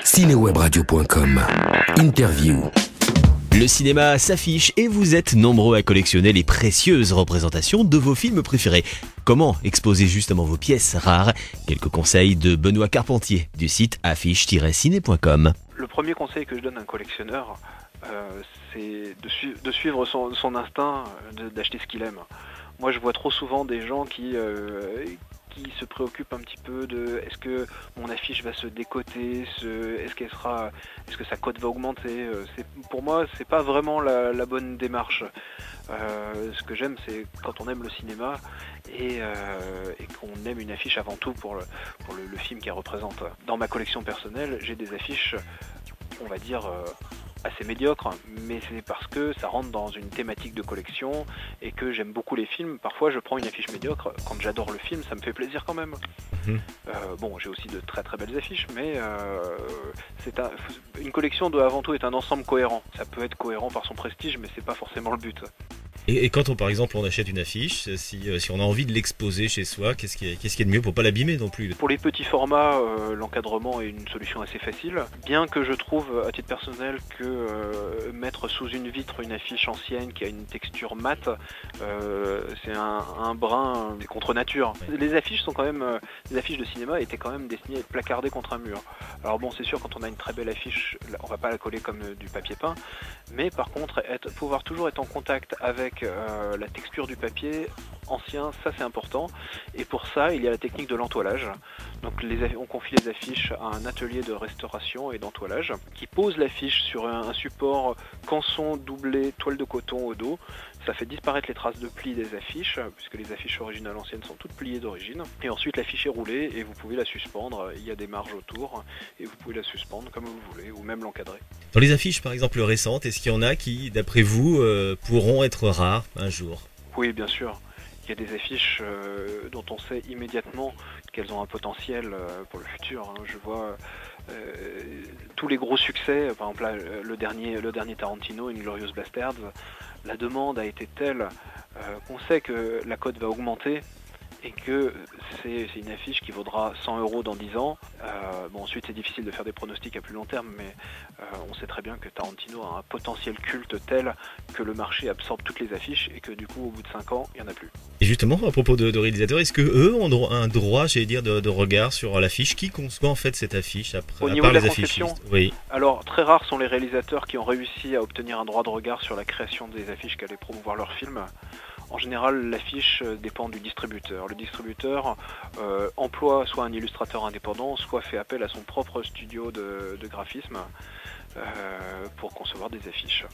Cinewebradio.com. Interview. Le cinéma s'affiche et vous êtes nombreux à collectionner les précieuses représentations de vos films préférés. Comment exposer justement vos pièces rares? Quelques conseils de Benoît Carpentier du site affiche-ciné.com. Le premier conseil que je donne à un collectionneur, c'est de suivre son instinct, d'acheter ce qu'il aime. Moi, je vois trop souvent des gens qui se préoccupent un petit peu de est-ce que mon affiche va se décoter, est-ce que sa cote va augmenter. Pour moi, c'est pas vraiment la bonne démarche. Ce que j'aime, c'est quand on aime le cinéma et qu'on aime une affiche avant tout pour le film qu'elle représente. Dans ma collection personnelle, j'ai des affiches, on va dire, assez médiocre, mais c'est parce que ça rentre dans une thématique de collection et que j'aime beaucoup les films. Parfois je prends une affiche médiocre, quand j'adore le film ça me fait plaisir quand même. Bon, j'ai aussi de très très belles affiches, mais une collection doit avant tout être un ensemble cohérent. Ça peut être cohérent par son prestige, mais c'est pas forcément le but. Et quand par exemple on achète une affiche, si on a envie de l'exposer chez soi, qu'est-ce qui est de mieux pour pas l'abîmer non plus? Pour les petits formats, l'encadrement est une solution assez facile. Bien que je trouve à titre personnel que mettre sous une vitre une affiche ancienne qui a une texture mate, c'est un brin contre nature. Les affiches sont quand même, les affiches de cinéma étaient quand même destinées à être placardées contre un mur. Alors bon, c'est sûr, quand on a une très belle affiche, on va pas la coller comme du papier peint, mais par contre pouvoir toujours être en contact avec la texture du papier ancien, ça c'est important, et pour ça il y a la technique de l'entoilage. Donc on confie les affiches à un atelier de restauration et d'entoilage qui pose l'affiche sur un support canson doublé toile de coton au dos. Ça fait disparaître les traces de plis des affiches, puisque les affiches originales anciennes sont toutes pliées d'origine. Et ensuite l'affiche est roulée et vous pouvez la suspendre, il y a des marges autour et vous pouvez la suspendre comme vous voulez ou même l'encadrer. Dans les affiches par exemple récentes, est-ce qu'il y en a qui, d'après vous, pourront être rares un jour? Oui, bien sûr. Il y a des affiches dont on sait immédiatement qu'elles ont un potentiel pour le futur. Je vois tous les gros succès, par exemple là, le dernier Tarantino, Inglourious Basterds, la demande a été telle qu'on sait que la cote va augmenter et que c'est une affiche qui vaudra 100 € dans 10 ans. Bon, ensuite c'est difficile de faire des pronostics à plus long terme, mais on sait très bien que Tarantino a un potentiel culte tel que le marché absorbe toutes les affiches et que du coup au bout de 5 ans, il n'y en a plus. Et justement, à propos de réalisateurs, est-ce que eux ont un droit, j'allais dire, de regard sur l'affiche? Qui conçoit en fait cette affiche après, au niveau de la les conception? affichistes? Oui. Alors très rares sont les réalisateurs qui ont réussi à obtenir un droit de regard sur la création des affiches qu'allaient promouvoir leur film. En général, l'affiche dépend du distributeur. Le distributeur emploie soit un illustrateur indépendant, soit fait appel à son propre studio de graphisme pour concevoir des affiches.